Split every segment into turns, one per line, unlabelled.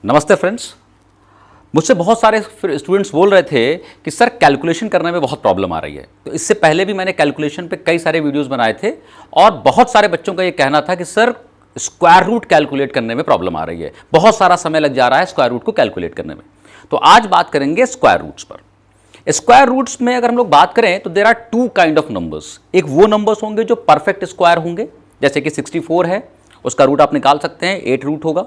नमस्ते फ्रेंड्स। मुझसे बहुत सारे स्टूडेंट्स बोल रहे थे कि सर कैलकुलेशन करने में बहुत प्रॉब्लम आ रही है। तो इससे पहले भी मैंने कैलकुलेशन पे कई सारे वीडियोस बनाए थे और बहुत सारे बच्चों का ये कहना था कि सर स्क्वायर रूट कैलकुलेट करने में प्रॉब्लम आ रही है, बहुत सारा समय लग जा रहा है स्क्वायर रूट को कैलकुलेट करने में। तो आज बात करेंगे स्क्वायर रूट्स पर। स्क्वायर रूट्स में अगर हम लोग बात करें तो there are two kind of numbers. एक वो नंबर्स होंगे जो परफेक्ट स्क्वायर होंगे, जैसे कि 64 है, उसका रूट आप निकाल सकते हैं, 8 रूट होगा।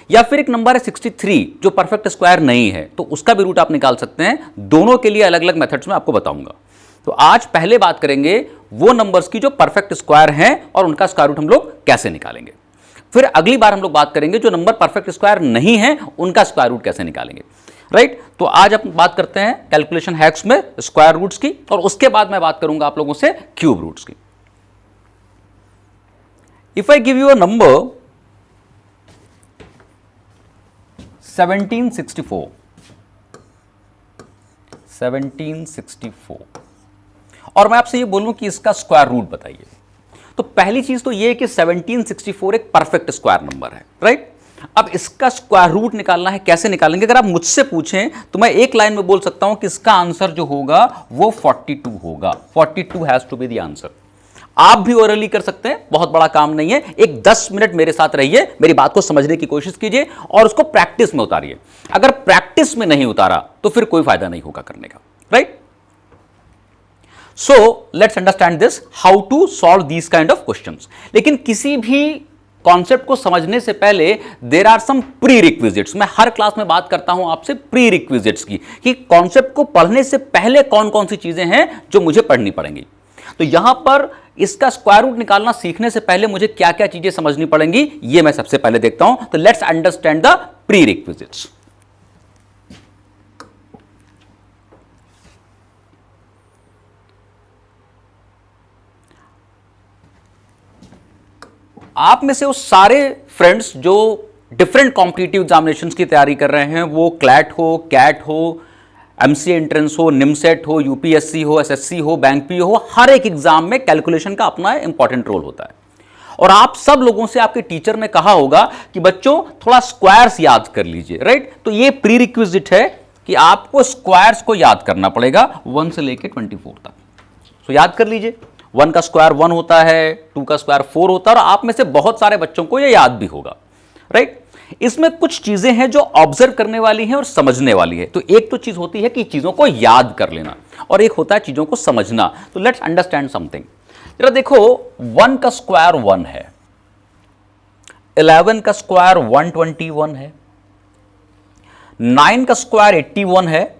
या फिर एक नंबर है 63 जो परफेक्ट स्क्वायर नहीं है, तो उसका भी रूट आप निकाल सकते हैं। दोनों के लिए अलग अलग मेथड्स में आपको बताऊंगा। तो आज पहले बात करेंगे वो नंबर्स की जो परफेक्ट स्क्वायर हैं और उनका स्क्वायर रूट हम लोग कैसे निकालेंगे। फिर अगली बार हम लोग बात करेंगे जो नंबर परफेक्ट स्क्वायर नहीं है उनका स्क्वायर रूट कैसे निकालेंगे। राइट, तो आज हम बात करते हैं कैलकुलेशन हैक्स में स्क्वायर रूट्स की, और उसके बाद मैं बात करूंगा आप लोगों से क्यूब रूट्स की। If I give you a number 1764 और मैं आपसे ये बोलूं कि इसका स्क्वायर रूट बताइए, तो पहली चीज तो ये कि 1764 एक परफेक्ट स्क्वायर नंबर है। राइट, अब इसका स्क्वायर रूट निकालना है, कैसे निकालेंगे? अगर आप मुझसे पूछें तो मैं एक लाइन में बोल सकता हूं कि इसका आंसर जो होगा वो 42 होगा। 42 has to be the answer. आप भी ओरली कर सकते हैं, बहुत बड़ा काम नहीं है। एक 10 मिनट मेरे साथ रहिए, मेरी बात को समझने की कोशिश कीजिए और उसको प्रैक्टिस में उतारिए। अगर प्रैक्टिस में नहीं उतारा तो फिर कोई फायदा नहीं होगा करने का। Right, so let's understand this, how to solve these kind of questions. लेकिन किसी भी कॉन्सेप्ट को समझने से पहले there are some prerequisites. मैं हर क्लास में बात करता हूं आपसे प्री रिक्विजिट्स की, कि कॉन्सेप्ट को पढ़ने से पहले कौन कौन सी चीजें हैं जो मुझे पढ़नी पड़ेंगी। तो यहां पर इसका स्क्वायर रूट निकालना सीखने से पहले मुझे क्या क्या चीजें समझनी पड़ेंगी, ये मैं सबसे पहले देखता हूं। तो let's understand the pre requisites. आप में से वो सारे फ्रेंड्स जो डिफरेंट कॉम्पिटिटिव एग्जामिनेशंस की तैयारी कर रहे हैं, वो क्लैट हो, कैट हो, एमसीए एंट्रेंस हो, निमसेट हो, यूपीएससी हो, एसएससी हो, बैंक पी हो, हर एक एग्जाम में कैलकुलेशन का अपना इंपॉर्टेंट रोल होता है। और आप सब लोगों से आपके टीचर ने कहा होगा कि बच्चों थोड़ा स्क्वायर्स याद कर लीजिए। राइट, तो ये प्री रिक्विजिट है कि आपको स्क्वायर्स को याद करना पड़ेगा 1 से लेकर 24 तक। तो याद कर लीजिए, 1 का स्क्वायर 1 होता है, 2 का स्क्वायर 4 होता है, और आप में से बहुत सारे बच्चों को यह याद भी होगा। राइट, इसमें कुछ चीजें हैं जो ऑब्जर्व करने वाली हैं और समझने वाली है। तो एक तो चीज होती है कि चीजों को याद कर लेना, और एक होता है चीजों को समझना। तो लेट्स अंडरस्टैंड समथिंग। जरा देखो, 1 का स्क्वायर 1 है, 11 का स्क्वायर 121 है, 9 का स्क्वायर 81 है,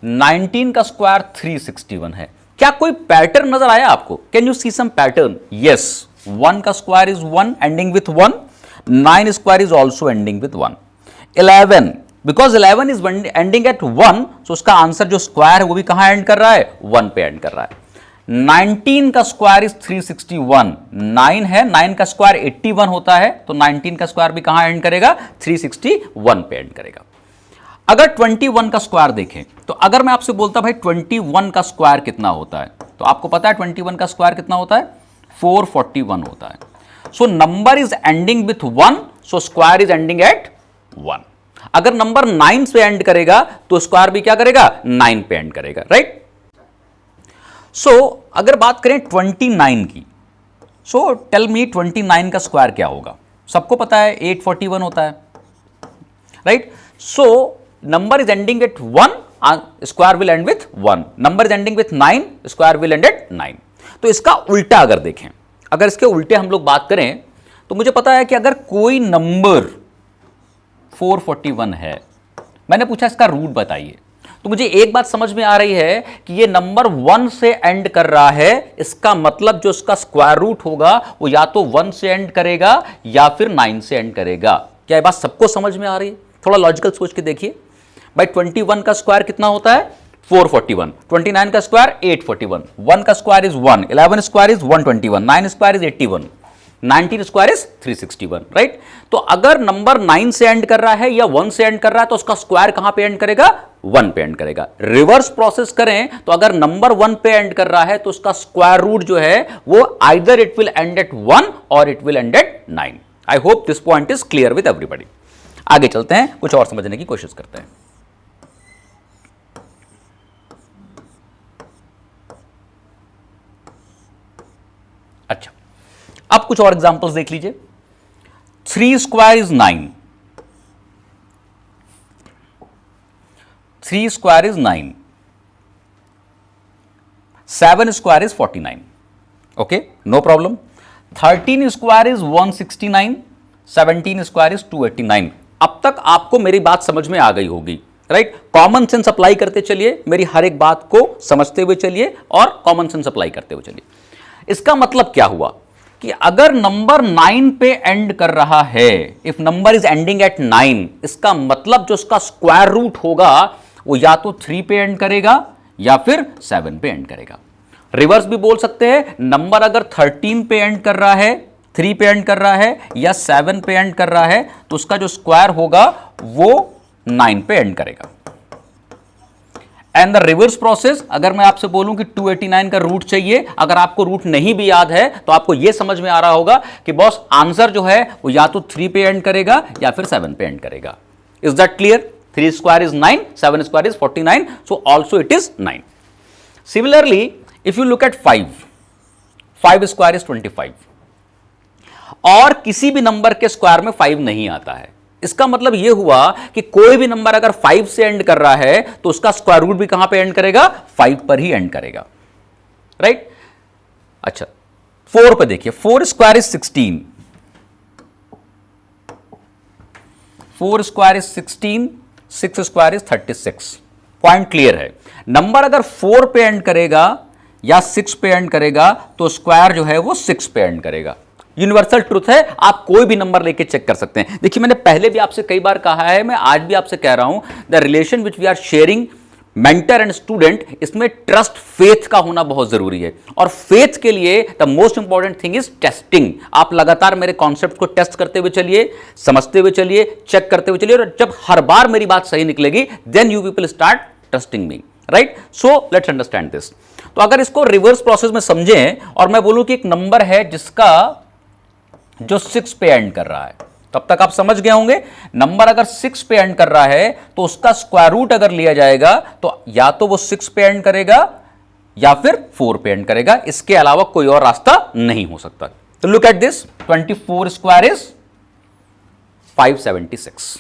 19 का स्क्वायर 361 है। क्या कोई पैटर्न नजर आया आपको? Can you see some pattern? Yes, 1 का square is 1 ending with 1, 9 square is also ending with 1. 11, because 11 is ending at 1, so उसका आंसर जो स्क्वायर है वो भी कहां एंड कर रहा है? 1 पे एंड कर रहा है। 19 का स्क्वायर इज 361, 9 है, 9 का स्क्वायर 81 होता है, तो 19 का स्क्वायर भी कहां एंड करेगा? 361 पे एंड करेगा। अगर 21 का स्क्वायर देखें, तो अगर मैं आपसे बोलता भाई 21 का स्क्वायर कितना होता है, तो आपको पता है 21 का स्क्वायर कितना होता है? 441 होता है। So number is ending with 1, so square is ending at 1. अगर नंबर 9 से एंड करेगा तो स्क्वायर भी क्या करेगा? 9 पे एंड करेगा। राइट, सो अगर बात करें 29 की, सो टेल मी 29 का स्क्वायर क्या होगा? सबको पता है 841 होता है। Right, so number is ending at 1, square will end with 1। Number is ending with 9, square will end at 9। तो इसका उल्टा अगर देखें, अगर इसके उल्टे हम लोग बात करें, तो मुझे पता है कि अगर कोई नंबर 441 है, मैंने पूछा इसका रूट बताइए, तो मुझे एक बात समझ में आ रही है कि ये नंबर 1 से एंड कर रहा है। इसका मतलब जो इसका स्क्वायर रूट होगा वो या तो 1 से एंड करेगा या फिर 9 से एंड करेगा। क्या ये बात सबको समझ में आ रही है? थोड़ा लॉजिकल सोच के देखिए। भाई 21 का स्क्वायर कितना होता है? 441, 29 का स्क्वायर 841, 1 का square is 1, 11 square is 121, 9 square is 81, 19 square is 361। Right, तो अगर नंबर 9 से एंड कर रहा है या 1 से एंड कर रहा है तो उसका स्क्वायर कहां पे एंड करेगा? 1 पे एंड करेगा। रिवर्स प्रोसेस करें तो अगर नंबर 1 पे एंड कर रहा है तो उसका स्क्वायर रूट जो है वो either it will end at 1 और it will end at 9। I hope this point is clear with everybody. आगे चलते हैं, कुछ और समझने की कोशिश करते हैं। अच्छा, अब कुछ और एग्जांपल्स देख लीजिए। 3 square is 9, 3 square is 9, 7 square is 49, okay, no problem. 13 square is 169, 17 square is 289। अब तक आपको मेरी बात समझ में आ गई होगी, राइट? कॉमन सेंस अप्लाई करते चलिए, मेरी हर एक बात को समझते हुए चलिए और कॉमन सेंस अप्लाई करते हुए चलिए। इसका मतलब क्या हुआ कि अगर नंबर 9 पे एंड कर रहा है, if number is ending eight 9, इसका मतलब जो उसका स्क्वायर रूट होगा वो या तो 3 पे एंड करेगा या फिर 7 पे एंड करेगा। रिवर्स भी बोल सकते हैं, नंबर अगर 13 पे एंड कर रहा है, 3 पे एंड कर रहा है या 7 पे एंड कर रहा है, तो उसका जो स्क्वायर होगा वो 9 पे एंड करेगा। एंड द रिवर्स प्रोसेस, अगर मैं आपसे बोलूं कि 289 का रूट चाहिए, अगर आपको रूट नहीं भी याद है तो आपको यह समझ में आ रहा होगा कि बॉस आंसर जो है वो या तो 3 पे एंड करेगा या फिर 7 पे एंड करेगा। Is that clear? 3 square is 9, 7 square is 49, so also it is 9. Similarly, if you look at 5, 5 square is 25, और किसी भी नंबर के स्क्वायर में 5 नहीं आता है। इसका मतलब यह हुआ कि कोई भी नंबर अगर 5 से एंड कर रहा है तो उसका स्क्वायर रूट भी कहां पे एंड करेगा? 5 पर ही एंड करेगा, राइट? अच्छा, 4 पे देखिए, 4 square is 16, 4 square is 16, 6 square is 36। Point clear है? नंबर अगर 4 पे एंड करेगा या 6 पे एंड करेगा तो स्क्वायर जो है वो 6 पे एंड करेगा। यूनिवर्सल ट्रुथ है, आप कोई भी नंबर लेके चेक कर सकते हैं। देखिए, मैंने पहले भी आपसे कई बार कहा है, मैं आज भी आपसे कह रहा हूं, the relation which we are sharing mentor and student, इसमें ट्रस्ट, फेथ का होना बहुत जरूरी है। और फेथ के लिए the most important thing is testing. आप लगातार मेरे कॉन्सेप्ट को टेस्ट करते हुए चलिए, समझते हुए चलिए, चेक करते हुए चलिए, और जब हर बार मेरी बात सही निकलेगी, then you people start trusting me, right? So let's understand this. तो अगर इसको रिवर्स प्रोसेस में समझें और मैं बोलूं कि एक नंबर है जिसका जो 6 पे एंड कर रहा है, तब तक आप समझ गए होंगे, नंबर अगर 6 पे एंड कर रहा है तो उसका स्क्वायर रूट अगर लिया जाएगा तो या तो वो 6 पे एंड करेगा या फिर 4 पे एंड करेगा। इसके अलावा कोई और रास्ता नहीं हो सकता। तो look at this, 24 square is 576।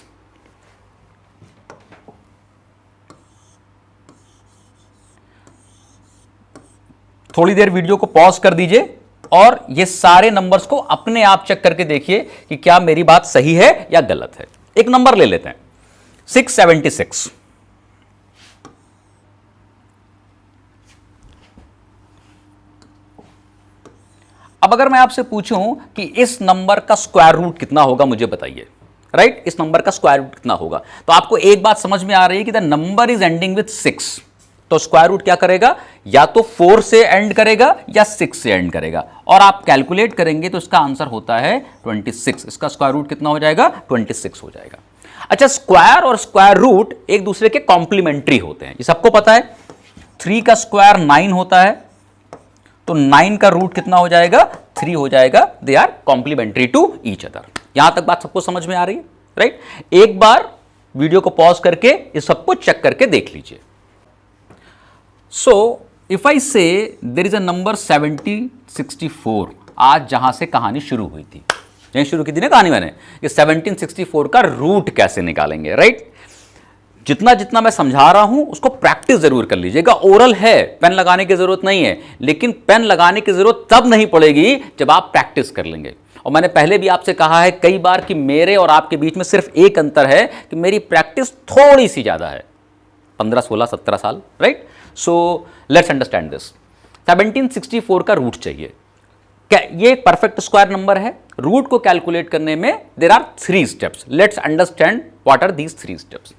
थोड़ी देर वीडियो को पॉज कर दीजिए और ये सारे नंबर्स को अपने आप चेक करके देखिए कि क्या मेरी बात सही है या गलत है। एक नंबर ले लेते हैं, 676। अब अगर मैं आपसे पूछूं कि इस नंबर का स्क्वायर रूट कितना होगा, मुझे बताइए, राइट? इस नंबर का स्क्वायर रूट कितना होगा? तो आपको एक बात समझ में आ रही है कि the number is ending with 6, तो स्क्वायर रूट क्या करेगा? या तो 4 से एंड करेगा या 6 से एंड करेगा, और आप कैलकुलेट करेंगे तो इसका आंसर होता है 26। इसका स्क्वायर रूट कितना हो जाएगा? 26 हो जाएगा। अच्छा, स्क्वायर और स्क्वायर रूट एक दूसरे के कॉम्प्लीमेंट्री होते हैं, ये सबको पता है। 3 का स्क्वायर 9 होता है, तो 9 का रूट कितना हो जाएगा? 3 हो जाएगा। They are complementary to each other. यहां तक बात सबको समझ में आ रही है, राइट? एक बार वीडियो को पॉज करके इस सबको चेक करके देख लीजिए। So, if I say there is a number 1764, आज जहां से कहानी शुरू हुई थी, यहीं शुरू की थी ना कहानी मैंने, कि 1764 का रूट कैसे निकालेंगे, राइट? जितना जितना मैं समझा रहा हूं उसको प्रैक्टिस जरूर कर लीजिएगा। ओरल है, पेन लगाने की जरूरत नहीं है, लेकिन पेन लगाने की जरूरत तब नहीं पड़ेगी जब आप प्रैक्टिस कर लेंगे। और मैंने पहले भी आपसे कहा है कई बार कि मेरे और आपके बीच में सिर्फ एक अंतर है कि मेरी प्रैक्टिस थोड़ी सी ज्यादा है, 15, 16, 17 साल, right? So let's understand this. 1764 का रूट चाहिए। क्या ये एक परफेक्ट स्क्वायर नंबर है? रूट को कैलकुलेट करने में there are 3 steps. Let's understand what are these 3 steps.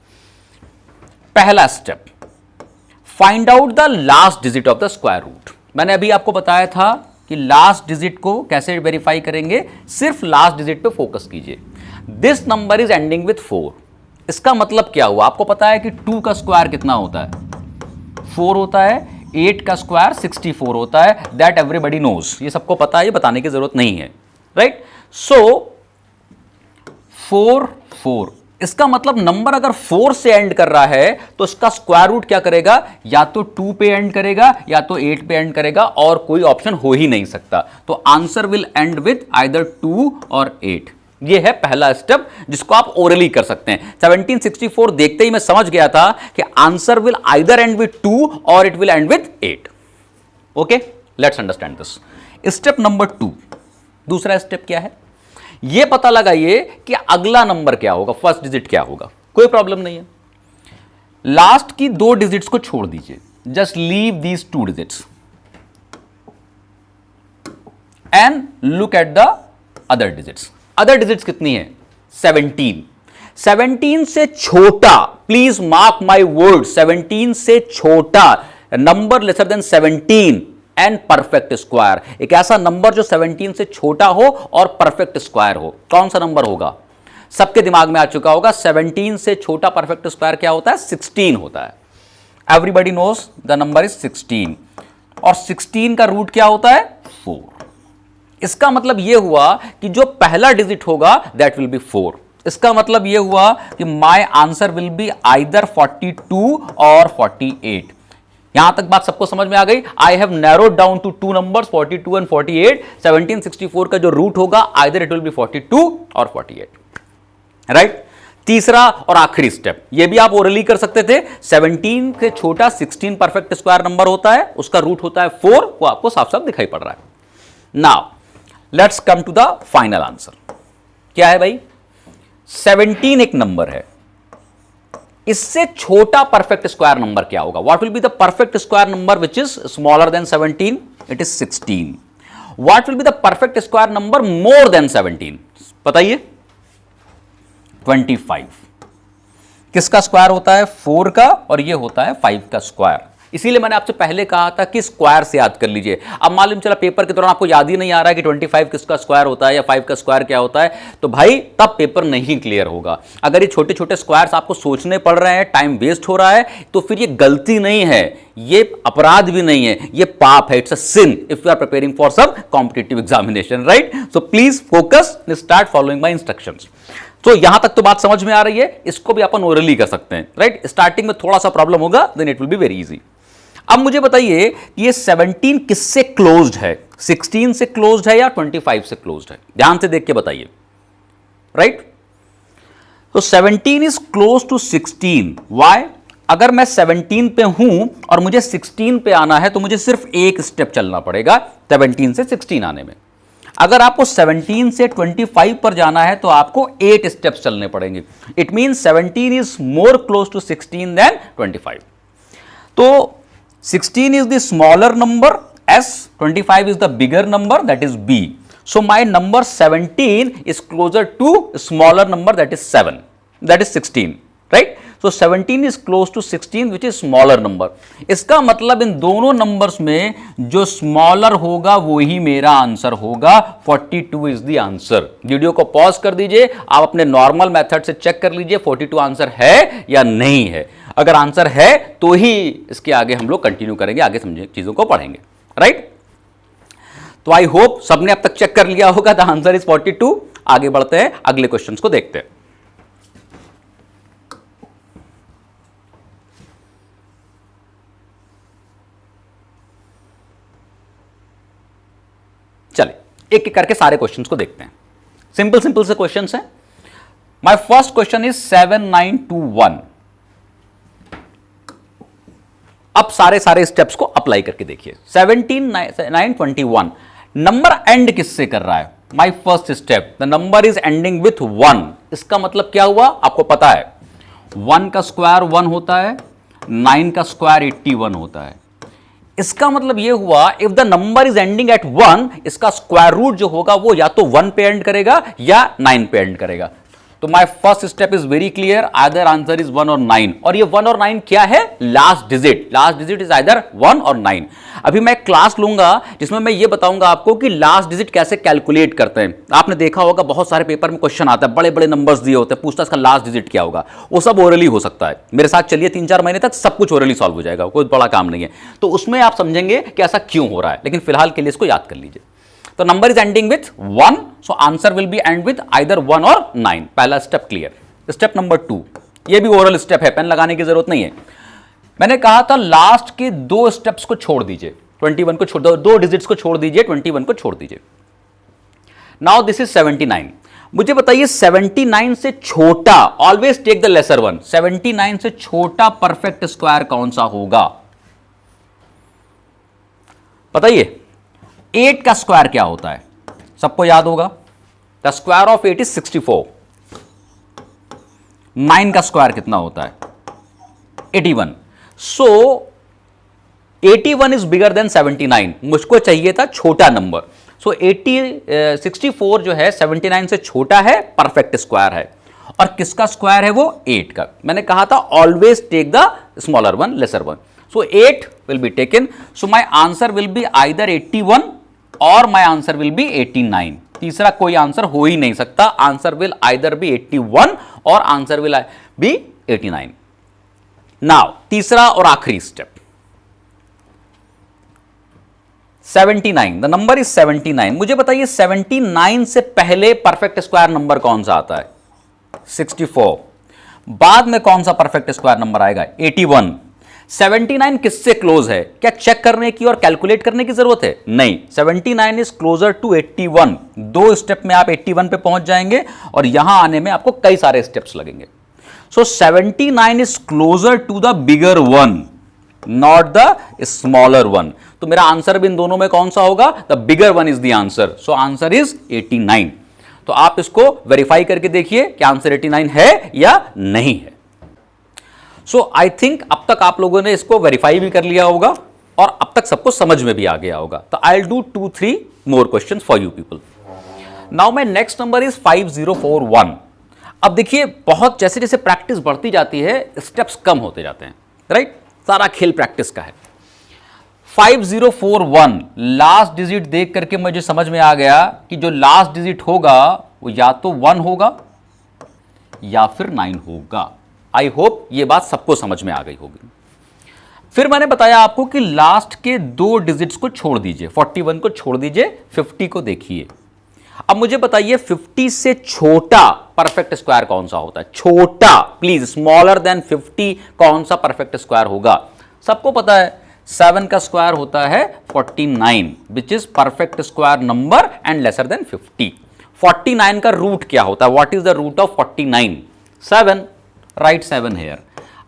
पहला step, find out the last digit of the square root. मैंने अभी आपको बताया था कि लास्ट डिजिट को कैसे वेरीफाई करेंगे, सिर्फ लास्ट डिजिट पे फोकस कीजिए। This number is ending with 4। इसका मतलब क्या हुआ? आपको पता है कि 2 का स्क्वायर कितना होता है? 4 होता है। 8 का स्क्वायर 64 होता है। दैट एवरीबडी नोज, ये सबको पता है, ये बताने की जरूरत नहीं है, राइट? सो 4 4 इसका मतलब नंबर अगर 4 से एंड कर रहा है तो इसका स्क्वायर रूट क्या करेगा, या तो 2 पे एंड करेगा या तो 8 पे एंड करेगा, और कोई ऑप्शन हो ही नहीं सकता। तो answer will and with either 2 और 8। ये है पहला स्टेप जिसको आप ओरली कर सकते हैं। 1764 देखते ही मैं समझ गया था कि answer will either and with 2 और it will and with 8। Okay, let's understand this. Step number 2, दूसरा स्टेप क्या है, यह पता लगाइए कि अगला नंबर क्या होगा, फर्स्ट डिजिट क्या होगा। कोई प्रॉब्लम नहीं है, लास्ट की 2 डिजिट्स को छोड़ दीजिए, just leave these 2 digits and look at the other digits. Other digits कितनी है, 17। 17 से छोटा, प्लीज मार्क माई वर्ड, 17 से छोटा number lesser than 17 and perfect square. एक ऐसा नंबर जो 17 से छोटा हो और परफेक्ट स्क्वायर हो, कौन सा नंबर होगा? सबके दिमाग में आ चुका होगा, 17 से छोटा परफेक्ट स्क्वायर क्या होता है, 16 होता है। Everybody knows the number is 16, और 16 का रूट क्या होता है, 4। इसका मतलब यह हुआ कि जो पहला डिजिट होगा दैट विल बी 4। इसका मतलब यह हुआ कि my answer will be either 42 और 48। यहां तक बात सबको समझ में आ गई? I have narrowed down to 2 numbers 42 and 48। 1764 का जो रूट होगा आइदर इट विल बी 42 और 48, राइट? तीसरा और आखिरी स्टेप, यह भी आप ओरली कर सकते थे। 17 से छोटा 16 परफेक्ट स्क्वायर नंबर होता है, उसका रूट होता है 4, वो आपको साफ साफ दिखाई पड़ रहा है। Now let's come to the final answer. क्या है भाई, 17 एक नंबर है, इससे छोटा परफेक्ट स्क्वायर नंबर क्या होगा? What will be the perfect square number which is smaller than 17? It is 16। What will be the perfect square number more than 17? बताइए। 25। किसका स्क्वायर होता है, 4 का, और ये होता है 5 का स्क्वायर। इसीलिए मैंने आपसे पहले कहा था कि स्क्वायर से याद कर लीजिए। अब मालूम चला पेपर के दौरान आपको याद ही नहीं आ रहा है कि 25 किसका स्क्वायर होता है या 5 का स्क्वायर क्या होता है, तो भाई तब पेपर नहीं क्लियर होगा। अगर ये छोटे छोटे स्क्वायर्स आपको सोचने पड़ रहे हैं, टाइम वेस्ट हो रहा है, तो फिर ये गलती नहीं है, ये अपराध भी नहीं है, ये पाप है, it's a sin if you are preparing for some competitive examination, right? So please focus and start following my instructions. तो यहां तक तो बात समझ में आ रही है, इसको भी अपन ओरली कर सकते हैं, राइट? स्टार्टिंग में थोड़ा सा प्रॉब्लम होगा, then it will be very easy. अब मुझे बताइए कि ये 17 किससे क्लोज्ड है, 16 से क्लोज्ड है या 25 से क्लोज्ड है? ध्यान से देख के बताइए, राइट? तो 17 इज क्लोज टू 16। व्हाई? अगर मैं 17 पे हूं और मुझे 16 पे आना है तो मुझे सिर्फ एक स्टेप चलना पड़ेगा 17 से 16 आने में। अगर आपको 17 से 25 पर जाना है तो आपको 8 स्टेप्स चलने पड़ेंगे। It means 17 is more close to 16 than 25। तो 16 is the smaller number S, 25 is the bigger number that is B. So my number 17 is closer to smaller number that is 7, that is 16, right? So 17 is close to 16 which is smaller number. इसका मतलब इन दोनों numbers में जो smaller होगा वो ही मेरा answer होगा। 42 is the answer। Video को पॉज कर दीजिए, आप अपने नॉर्मल मेथड से चेक कर लीजिए 42 आंसर है या नहीं है। अगर आंसर है तो ही इसके आगे हम लोग कंटिन्यू करेंगे, आगे समझे चीजों को पढ़ेंगे, राइट? तो आई होप सबने अब तक चेक कर लिया होगा, द आंसर इज 42। आगे बढ़ते हैं, अगले क्वेश्चन को देखते हैं। चलिए एक एक करके सारे क्वेश्चंस को देखते हैं। सिंपल सिंपल से क्वेश्चंस हैं। My first question is 7921। अब सारे स्टेप्स को अप्लाई करके देखिए। 17921 नंबर एंड किससे कर रहा है? My first step, the number is ending with 1। इसका मतलब क्या हुआ आपको पता है, 1 का स्क्वायर 1 होता है, 9 का स्क्वायर 81 होता है। इसका मतलब यह हुआ if the number is ending at 1, इसका स्क्वायर रूट जो होगा वो या तो 1 पे एंड करेगा या 9 पे एंड करेगा। तो my first step is very clear, either answer is 1 और 9। और ये 1 और 9 क्या है? लास्ट डिजिट इज आइदर 1 और 9। अभी मैं क्लास लूंगा जिसमें मैं ये बताऊंगा आपको कि लास्ट डिजिट कैसे कैलकुलेट करते हैं। आपने देखा होगा बहुत सारे पेपर में क्वेश्चन आता है, बड़े बड़े नंबर्स दिए होते हैं, पूछता है इसका लास्ट डिजिट क्या होगा। वो सब ओरली हो सकता है। मेरे साथ चलिए 3-4 महीने तक सब कुछ ओरली सॉल्व हो जाएगा, कोई बड़ा काम नहीं है। तो उसमें आप समझेंगे कि ऐसा क्यों हो रहा है, लेकिन फिलहाल के लिए इसको याद कर लीजिए। तो number is ending with 1, so answer will B and with either 1 और 9। पहला स्टेप क्लियर। स्टेप नंबर 2, ये भी ओरल स्टेप है, पेन लगाने की जरूरत नहीं है। मैंने कहा था लास्ट के 2 स्टेप्स को छोड़ दीजिए, 21 को छोड़ दो, 2 डिजिट्स को छोड़ दीजिए, 21 को छोड़ दीजिए। Now this is 79। मुझे बताइए 79 से छोटा, always take the lesser one, 79 से छोटा परफेक्ट स्क्वायर कौन सा होगा? बताइए 8 का स्क्वायर क्या होता है? सबको याद होगा, द स्क्वायर ऑफ 8 इज 64। 9 का स्क्वायर कितना होता है? 81। सो 81 इज बिगर देन 79। मुझको चाहिए था छोटा नंबर। सो 64 जो है 79 से छोटा है, परफेक्ट स्क्वायर है। और किसका स्क्वायर है वो? 8 का। मैंने कहा था always take the smaller one, lesser one. So 8 will be taken. So my answer will be either 81 और माई आंसर विल बी 89। तीसरा कोई आंसर हो ही नहीं सकता। आंसर विल आइदर बी 81 और आंसर विल बी 89। नाउ तीसरा और आखिरी स्टेप, 79। The number is 79। मुझे बताइए 79 से पहले परफेक्ट स्क्वायर नंबर कौन सा आता है? 64। बाद में कौन सा परफेक्ट स्क्वायर नंबर आएगा? 81। 79 किससे क्लोज है? क्या चेक करने की और कैलकुलेट करने की जरूरत है? नहीं। 79 इज क्लोजर टू 81। 2 स्टेप में आप 81 पे पहुंच जाएंगे और यहां आने में आपको कई सारे स्टेप्स लगेंगे। So 79 is closer to the bigger one, not the smaller one. तो मेरा आंसर भी इन दोनों में कौन सा होगा? The bigger one is the answer. So answer is 89। तो आप इसको वेरीफाई करके देखिए कि आंसर 89 है या नहीं है। सो आई थिंक अब तक आप लोगों ने इसको वेरीफाई भी कर लिया होगा और अब तक सबको समझ में भी आ गया होगा। तो I will do 2-3 more question for you people. Now my next number is 5041। अब देखिए बहुत जैसे जैसे प्रैक्टिस बढ़ती जाती है स्टेप्स कम होते जाते हैं, राइट? सारा खेल प्रैक्टिस का है। 5041 लास्ट डिजिट देख करके मुझे समझ में आ गया कि जो लास्ट डिजिट होगा वो या तो 1 होगा या फिर 9 होगा। आई होप ये बात सबको समझ में आ गई होगी। फिर मैंने बताया आपको कि लास्ट के 2 डिजिट्स को छोड़ दीजिए, 41 को छोड़ दीजिए, 50 को देखिए। अब मुझे बताइए 50 से छोटा परफेक्ट स्क्वायर कौन सा होता है? छोटा, प्लीज, स्मॉलर देन 50 कौन सा परफेक्ट स्क्वायर होगा? सबको पता है 7 का स्क्वायर होता है 49, which is perfect square number and lesser than 50। 49 का रूट क्या होता है? What is the root of 49? 7। Right 7 here.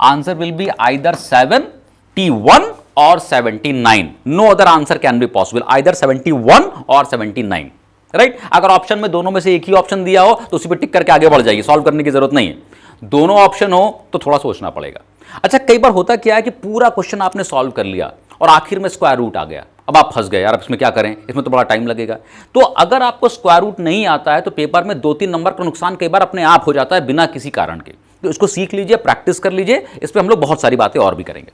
Answer will be either 71 और 79। No other answer can be possible, either 71 और 79। राइट? अगर ऑप्शन में दोनों में से एक ही ऑप्शन दिया हो तो उसी पर टिक करके आगे बढ़ जाइए, सॉल्व करने की जरूरत नहीं है। दोनों ऑप्शन हो तो थोड़ा सोचना पड़ेगा। अच्छा, कई बार होता क्या है कि पूरा क्वेश्चन आपने सॉल्व कर लिया और आखिर में स्क्वायर रूट आ गया। अब आप फंस गए, यार अब इसमें क्या करें, इसमें तो बड़ा टाइम लगेगा। तो अगर आपको स्क्वायर रूट नहीं आता है तो पेपर में 2-3 नंबर का नुकसान कई बार अपने आप हो जाता है बिना किसी कारण के। तो इसको सीख लीजिए, प्रैक्टिस कर लीजिए, इस पर हम लोग बहुत सारी बातें और भी करेंगे।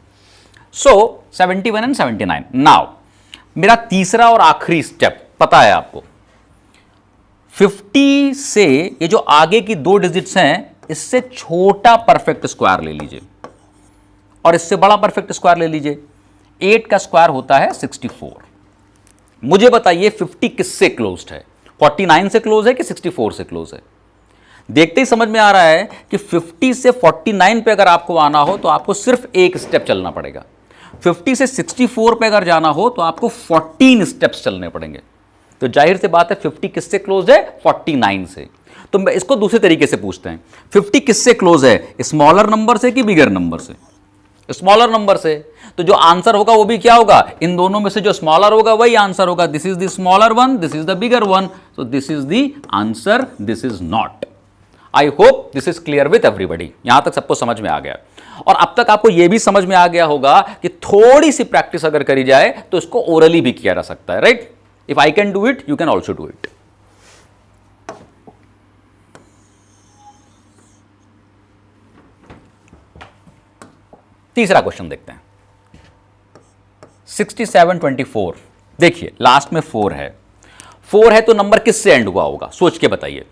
सो 71 एंड 79। नाउ मेरा तीसरा और आखिरी स्टेप पता है आपको। 50 से ये जो आगे की 2 डिजिट्स हैं इससे छोटा परफेक्ट स्क्वायर ले लीजिए और इससे बड़ा परफेक्ट स्क्वायर ले लीजिए। 8 का स्क्वायर होता है 64। मुझे बताइए 50 किससे क्लोज्ड है? 49 से क्लोज है कि 64 से क्लोज है? देखते ही समझ में आ रहा है कि 50 से 49 पे अगर आपको आना हो तो आपको सिर्फ एक स्टेप चलना पड़ेगा। 50 से 64 पे अगर जाना हो तो आपको 14 स्टेप्स चलने पड़ेंगे। तो जाहिर सी बात है 50 किससे क्लोज है? 49 से। तो इसको दूसरे तरीके से पूछते हैं, 50 किससे क्लोज है? स्मॉलर नंबर से कि बिगर नंबर से? स्मॉलर नंबर से। तो जो आंसर होगा वो भी क्या होगा? इन दोनों में से जो स्मॉलर होगा वही आंसर होगा। This is the smaller one, this is the bigger one, so this is the answer, this is not. I hope this is clear with everybody. यहां तक सबको समझ में आ गया और अब तक आपको यह भी समझ में आ गया होगा कि थोड़ी सी प्रैक्टिस अगर करी जाए तो इसको ओरली भी किया जा सकता है, right? If I can do it, you can also do it. तीसरा क्वेश्चन देखते हैं। 6724। देखिए लास्ट में 4 है। 4 है तो नंबर किससे एंड हुआ होगा? सोच के बताइए।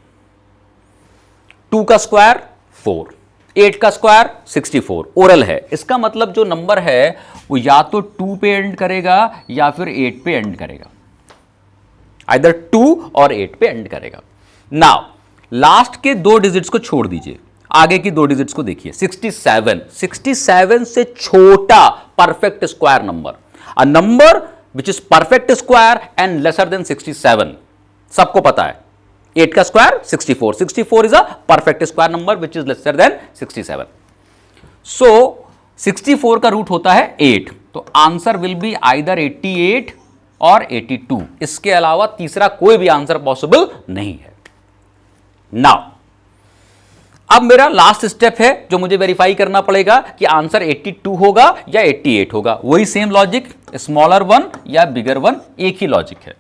2 का स्क्वायर 4, 8 का स्क्वायर 64। ओरल है, इसका मतलब जो नंबर है वो या तो 2 पे एंड करेगा या फिर 8 पे एंड करेगा। आइदर 2 और 8 पे एंड करेगा। नाउ लास्ट के 2 डिजिट्स को छोड़ दीजिए। आगे की 2 डिजिट्स को देखिए, 67, 67 से छोटा perfect square number, a number which is perfect square and lesser then 67, सबको पता है 8 का square 64, 64 is a perfect square number which is lesser than 67. सो 64 का रूट होता है 8, तो आंसर विल बी आइदर 88 और 82. इसके अलावा तीसरा कोई भी आंसर पॉसिबल नहीं है. नाउ अब मेरा लास्ट स्टेप है जो मुझे वेरीफाई करना पड़ेगा कि आंसर 82 होगा या 88 होगा. वही सेम लॉजिक, स्मॉलर वन या बिगर वन, एक ही लॉजिक है.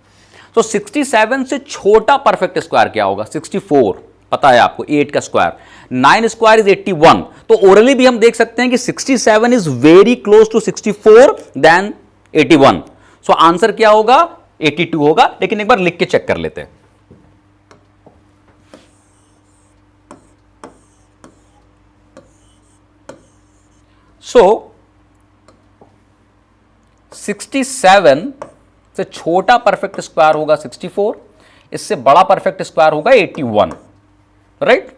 तो 67 से छोटा परफेक्ट स्क्वायर क्या होगा? 64 पता है आपको, 8 का स्क्वायर, 9 स्क्वायर इज 81. तो ओरली भी हम देख सकते हैं कि 67 is very close to 64 than 81. So answer क्या होगा? 82 होगा. लेकिन एक बार लिख के चेक कर लेते हैं. सो 67 से छोटा परफेक्ट स्क्वायर होगा 64, इससे बड़ा परफेक्ट स्क्वायर होगा 81, right?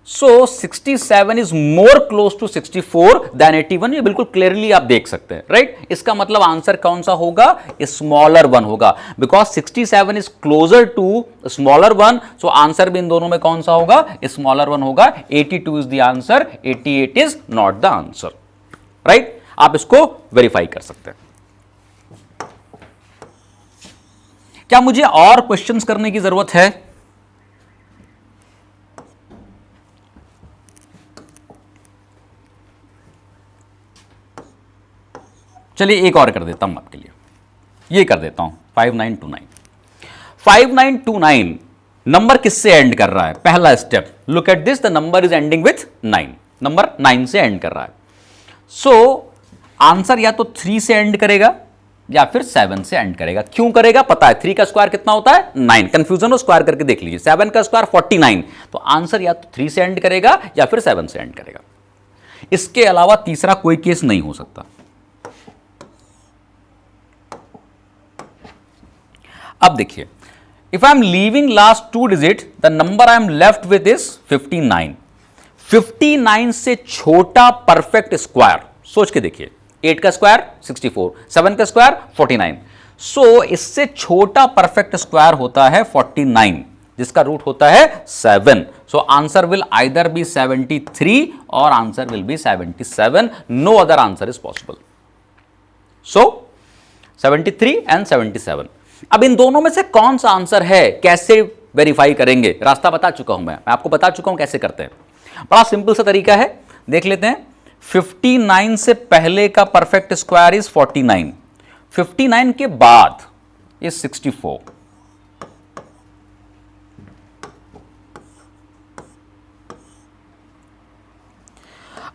So 67 is more close to 64 than 81. ये बिल्कुल क्लियरली आप देख सकते हैं, राइट? इसका मतलब आंसर कौन सा होगा? स्मॉलर वन होगा, because 67 is closer to smaller one. So answer भी इन दोनों में कौन सा होगा? स्मॉलर वन होगा. 82 is the answer, 88 is not the answer, right? आप इसको वेरीफाई कर सकते हैं. क्या मुझे और क्वेश्चंस करने की जरूरत है? चलिए एक और कर देता हूं आपके लिए, ये कर देता हूं 5929. 5929 नंबर किससे एंड कर रहा है? पहला step, look at this, the number is ending with 9. Number 9 से एंड कर रहा है. सो आंसर या तो 3 से एंड करेगा या फिर 7 से एंड करेगा. क्यों करेगा? पता है 3 का स्क्वायर कितना होता है? 9. कंफ्यूजन हो, स्क्वायर करके देख लीजिए. 7 का स्क्वायर 49. तो आंसर या तो 3 से एंड करेगा या फिर 7 से एंड करेगा. इसके अलावा तीसरा कोई केस नहीं हो सकता. अब देखिए, if I am leaving last 2 digit, the number I am left with is 59. 59 से छोटा परफेक्ट स्क्वायर सोच के देखिए. 8 का स्क्वायर 64, 7 का स्क्वायर 49. सो इससे छोटा परफेक्ट स्क्वायर होता है 49, जिसका रूट होता है 7. So answer will either be 73 और answer will be 77. No other answer is possible. So 73 and 77. अब इन दोनों में से कौन सा आंसर है, कैसे वेरीफाई करेंगे? रास्ता बता चुका हूं मैं आपको बता चुका हूं कैसे करते हैं. बड़ा सिंपल सा तरीका है, देख लेते हैं. 59 से पहले का परफेक्ट स्क्वायर इज 49, 59 के बाद इज 64.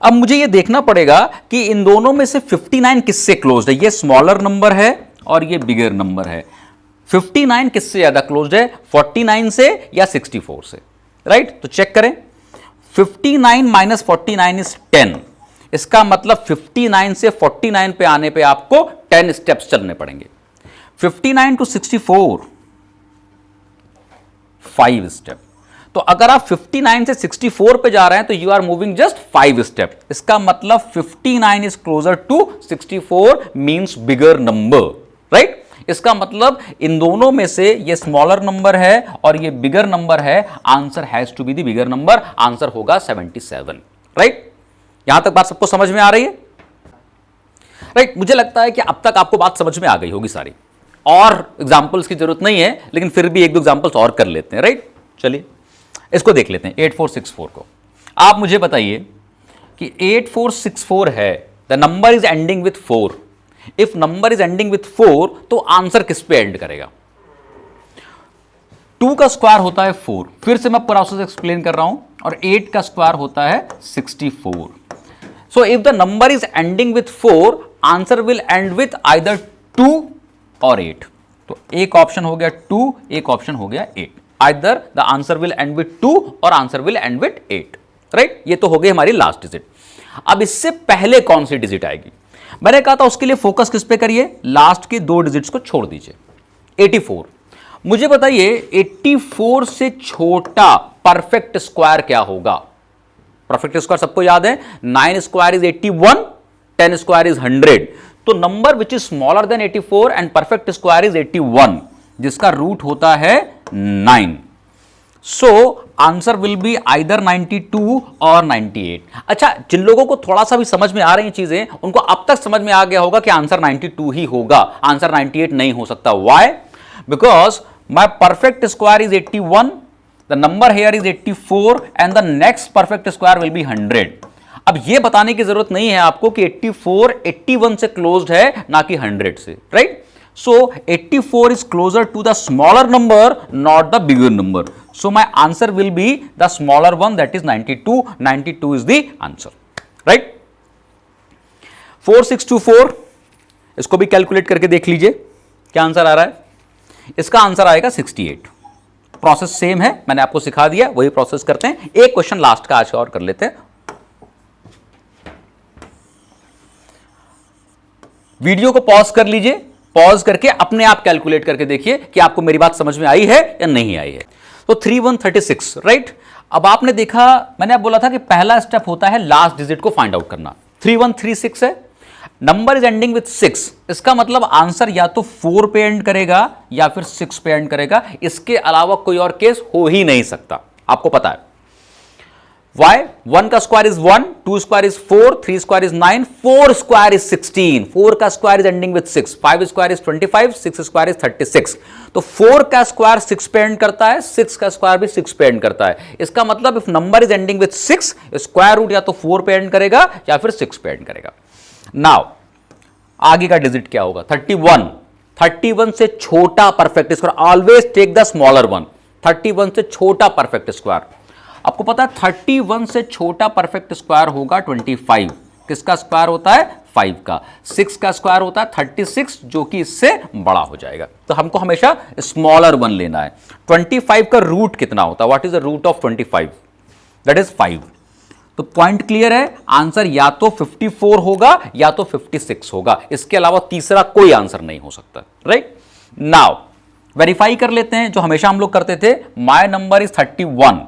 अब मुझे यह देखना पड़ेगा कि इन दोनों में से 59 किससे क्लोज्ड है. ये स्मॉलर नंबर है और ये बिगर नंबर है. 59 किससे ज्यादा क्लोज्ड है? 49 से या 64 से, राइट? तो चेक करें. 59 माइनस 49 इज 10. इसका मतलब 59 से 49 पे आने पे आपको 10 स्टेप्स चलने पड़ेंगे. 59 टू 64 5 स्टेप. तो अगर आप 59 से 64 पे जा रहे हैं तो you are moving just 5 step. इसका मतलब 59 is closer to 64 means bigger number, right? इसका मतलब इन दोनों में से ये स्मॉलर नंबर है और ये बिगर नंबर है. Answer has to be the bigger number. Answer होगा 77, राइट? यहां तक बात सबको समझ में आ रही है, राइट? मुझे लगता है कि अब तक आपको बात समझ में आ गई होगी सारी, और एग्जांपल्स की जरूरत नहीं है, लेकिन फिर भी 1-2 एग्जांपल्स और कर लेते हैं, राइट? चलिए इसको देख लेते हैं. 8464 को आप मुझे बताइए कि 8464 है, the number is ending with 4. If number is ending with 4 तो आंसर किस पे एंड करेगा? 2 का स्क्वायर होता है 4, फिर से मैं प्रोसेस एक्सप्लेन कर रहा हूं, और 8 का स्क्वायर होता है 64. So if the number is ending with 4, answer will end with either 2 और 8. तो एक ऑप्शन हो गया 2, एक ऑप्शन हो गया 8. Either the answer will end with 2 और answer will end with 8, right? ये तो हो गई हमारी लास्ट डिजिट. अब इससे पहले कौन सी डिजिट आएगी? मैंने कहा था उसके लिए फोकस किस पे करिए? लास्ट के 2 डिजिट्स को छोड़ दीजिए. 84. मुझे बताइए 84 से छोटा परफेक्ट स्क्वायर क्या होगा? परफेक्ट स्क्वायर सबको याद है, 9 स्क्वायर इज 81, 10 स्क्वायर इज 100। तो number which is smaller than 84 and perfect square is 81, जिसका रूट होता है 9। सो आंसर विल बी आइदर 92 और 98। अच्छा, जिन लोगों को थोड़ा सा भी समझ में आ रही चीजें, उनको अब तक समझ में आ गया होगा कि आंसर 92 ही होगा, आंसर 98 नहीं हो सकता। Why? Because my perfect square is 81, the number here is 84 and the next perfect square will be 100। अब यह बताने की जरूरत नहीं है आपको कि 84 81 से क्लोज्ड है, ना कि 100 से, right? So 84 is closer to the smaller number, not the bigger number. So my answer will be the smaller one, that is 92. 92 is the answer, right? 4624, इसको भी कैलकुलेट करके देख लीजिए क्या आंसर आ रहा है। इसका आंसर आएगा 68। प्रोसेस सेम है, मैंने आपको सिखा दिया, वही प्रोसेस करते हैं। एक क्वेश्चन लास्ट का आज का और कर लेते हैं। वीडियो को पॉज कर लीजिए, पॉज करके अपने आप कैलकुलेट करके देखिए कि आपको मेरी बात समझ में आई है या नहीं आई है। तो 3136, राइट? अब आपने देखा, मैंने आप बोला था कि पहला स्टेप होता है लास्ट डिजिट को फाइंड आउट करना। 3136 है, नंबर इज एंडिंग विथ 6, इसका मतलब आंसर या तो 4 पे एंड करेगा या फिर 6 पे एंड करेगा, इसके अलावा कोई और केस हो ही नहीं सकता, आपको पता है। Why? 1 का square is 1, 2 square is 4, 3 square is 9, 4 square is 16, 4 का square is ending with 6, 5 square is 25, 6 square is 36। तो 4 का स्क्वायर 6 पे एंड करता है, 6 का स्क्वायर भी 6 पे एंड करता है। इसका मतलब if number is ending with 6, square root या तो 4 पे एंड करेगा या फिर 6 पे एंड करेगा। नाउ आगे का डिजिट क्या होगा? 31। 31 से छोटा perfect square, always take the smaller one. 31 से छोटा परफेक्ट स्क्वायर, आपको पता है 31 से छोटा परफेक्ट स्क्वायर होगा 25। किसका स्क्वायर होता है? 5 का। 6 का स्क्वायर होता है 36, जो कि इससे बड़ा हो जाएगा। तो हमको हमेशा स्मॉलर वन लेना है। 25 का रूट कितना होता है? What is the root of 25? That is 5। तो पॉइंट क्लियर है, आंसर या तो 54 होगा या तो 56 होगा, इसके अलावा तीसरा कोई आंसर नहीं हो सकता, राइट? नाउ वेरीफाई कर लेते हैं, जो हमेशा हम लोग करते थे। My number is 31।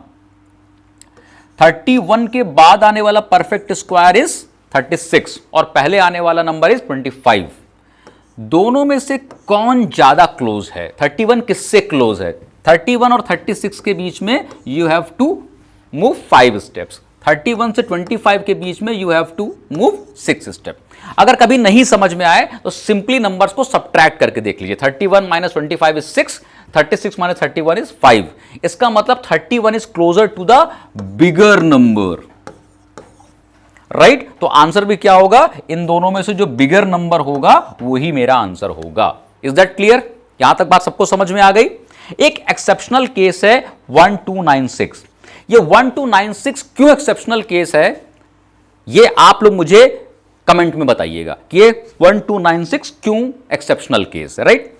31 के बाद आने वाला परफेक्ट स्क्वायर इज 36 और पहले आने वाला नंबर इज 25। दोनों में से कौन ज्यादा क्लोज है? 31 किससे क्लोज है? 31 और 36 के बीच में you have to move 5 steps. 31 से 25 के बीच में you have to move 6 step. अगर कभी नहीं समझ में आए तो सिंपली नंबर्स को सब्ट्रैक्ट करके देख लीजिए। 31 माइनस 25 इज 6, 36 माइनस 31 इज 5। इसका मतलब 31 is closer to the bigger number, right? तो आंसर भी क्या होगा? इन दोनों में से जो बिगर नंबर होगा वही मेरा आंसर होगा। Is that clear? यहां तक बात सबको समझ में आ गई? एक एक्सेप्शनल केस है 1296। ये 1296 क्यों एक्सेप्शनल केस है, ये आप लोग मुझे कमेंट में बताइएगा कि ये 1296 क्यों एक्सेप्शनल केस है, राइट?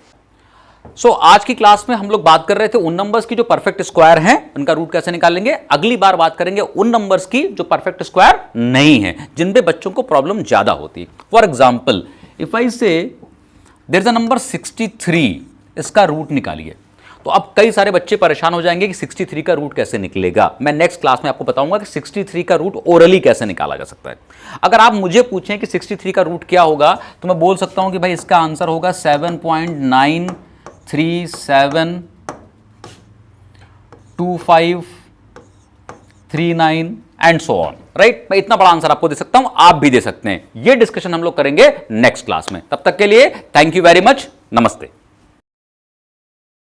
सो आज की क्लास में हम लोग बात कर रहे थे उन नंबर्स की जो परफेक्ट स्क्वायर हैं, उनका रूट कैसे निकालेंगे। अगली बार बात करेंगे उन नंबर्स की जो परफेक्ट स्क्वायर नहीं है, जिन पे बच्चों को प्रॉब्लम ज्यादा होती है। फॉर एग्जाम्पल, इफ आई से देयर इज अ नंबर 63, इसका रूट निकालिए, तो अब कई सारे बच्चे परेशान हो जाएंगे कि 63 का रूट कैसे निकलेगा। मैं नेक्स्ट क्लास में आपको बताऊंगा कि 63 का रूट ओरली कैसे निकाला जा सकता है। अगर आप मुझे पूछें कि 63 का रूट क्या होगा, तो मैं बोल सकता हूं कि भाई इसका आंसर होगा 7.9372539 एंड सो ऑन, राइट? मैं इतना बड़ा आंसर आपको दे सकता हूं, आप भी दे सकते हैं। ये डिस्कशन हम लोग करेंगे नेक्स्ट क्लास में। तब तक के लिए थैंक यू वेरी मच, नमस्ते।